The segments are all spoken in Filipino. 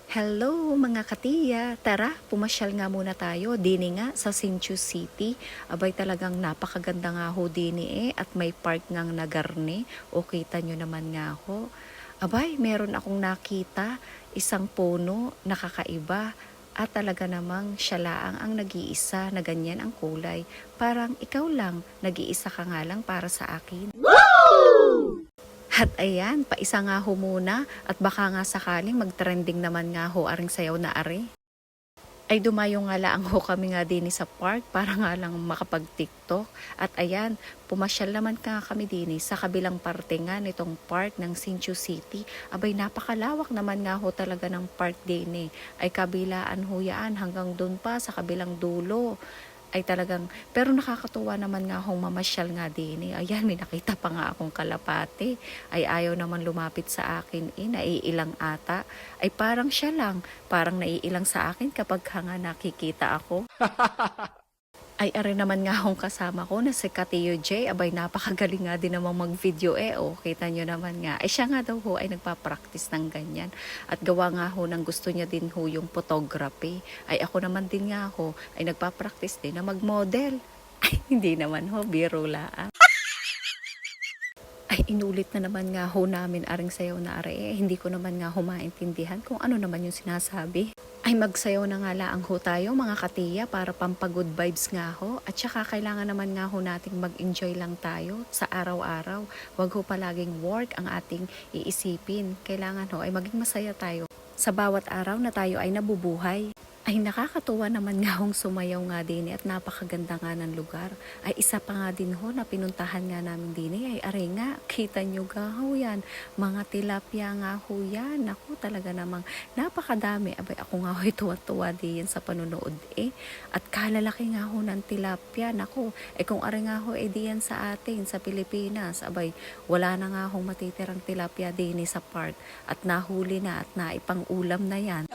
Hello mga katiya! Tara, pumasyal nga muna tayo. Dini nga sa Sinchu City. Abay talagang napakaganda nga ho dini at may park ngang nagarne. O kita nyo naman nga ho. Abay, meron akong nakita, isang puno, nakakaiba. At talaga namang siya laang ang nag-iisa na ganyan ang kulay. Parang ikaw lang, nag-iisa ka nga lang para sa akin. At ayan, paisa nga ho muna at baka nga sakaling mag-trending naman nga ho aring sayaw na ari. Ay dumayo nga lang ho kami nga din sa park para nga lang makapag-tiktok. At ayan, pumasyal naman ka kami din sa kabilang parte nga nitong park ng Sinchu City. Abay napakalawak naman nga ho talaga ng park din. Ay kabilaan ho yan hanggang doon pa sa kabilang dulo ay talagang, pero nakakatuwa naman nga akong mamasyal nga din. Ayan, may nakita pa nga akong kalapate. Ay ayaw naman lumapit sa akin, naiilang ata. Ay parang siya lang, parang naiilang sa akin kapag nga nakikita ako. Ay are naman nga akong kasama ko na si Katiyo J. Abay napakagaling nga din namang mag-video kita nyo naman nga. Ay siya nga daw ho ay nagpa-practice ng ganyan. At gawa nga ho ng gusto niya din ho yung photography. Ay ako naman din nga ho ay nagpa-practice din na mag-model. Ay hindi naman ho, biro laan. Ay inulit na naman nga ho namin aring sayaw na are. Hindi ko naman nga ho maintindihan kung ano naman yung sinasabi. Ay magsayaw na nga laang ho tayo mga katiya para pampagood vibes nga ho. At saka kailangan naman nga ho nating mag-enjoy lang tayo sa araw-araw. Huwag ho palaging work ang ating iisipin. Kailangan ho ay maging masaya tayo sa bawat araw na tayo ay nabubuhay. Ay nakakatuwa naman nga hong sumayaw nga din at napakaganda nga ng lugar. Ay isa pa nga din ho na pinuntahan nga namin din ay are nga, kita nyo ga ho yan, mga tilapia nga ho yan. Naku talaga namang napakadami. Abay ako nga ho'y tuwa-tuwa din sa panunood At kalalaki nga ho ng tilapia. Naku, kung are nga ho diyan sa atin, sa Pilipinas, abay wala na nga ho matitirang tilapia din sa park. At nahuli na at naipang ulam na yan.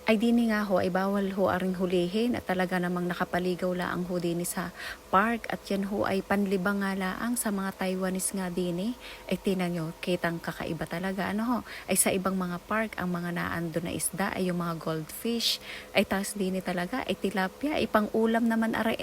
Ay dini nga ho ay bawal ho aring hulihin at talaga namang nakapaligaw laang ho dini sa park at yan ho ay panlibang nga laang sa mga Taiwanese nga dini. Ay tinan nyo, kitang kakaiba talaga ano ho. Ay sa ibang mga park ang mga naando na isda ay yung mga goldfish. Ay tas dini talaga ay tilapia ay pang ulam naman are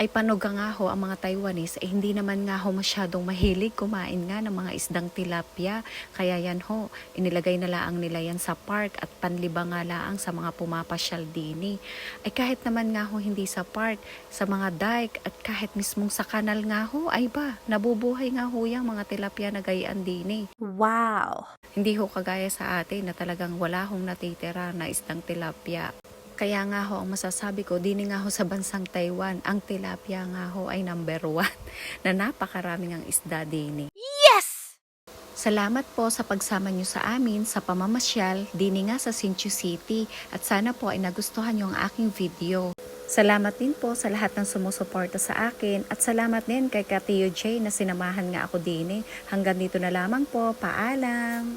Ay panog nga ho ang mga Taiwanese hindi naman nga ho masyadong mahilig kumain nga ng mga isdang tilapia. Kaya yan ho, inilagay na laang nila yan sa park at panlibang nga laang sa mga pumapasyal dini. Ay kahit naman nga ho hindi sa park, sa mga dike at kahit mismong sa kanal nga ho, ay ba, nabubuhay nga ho yung mga tilapia na gayaan dini. Wow! Hindi ho kagaya sa atin na talagang wala hong natitira na isdang tilapia. Kaya nga ho, ang masasabi ko, dini nga ho sa bansang Taiwan, ang tilapia nga ho ay number 1 na napakaraming ang isda dini. Yes! Salamat po sa pagsama nyo sa amin sa pamamasyal dini nga sa Sinchu City at sana po ay nagustuhan nyo ang aking video. Salamat din po sa lahat ng sumusuporta sa akin at salamat din kay Katiyo J na sinamahan nga ako dini. Hanggang dito na lamang po, paalam!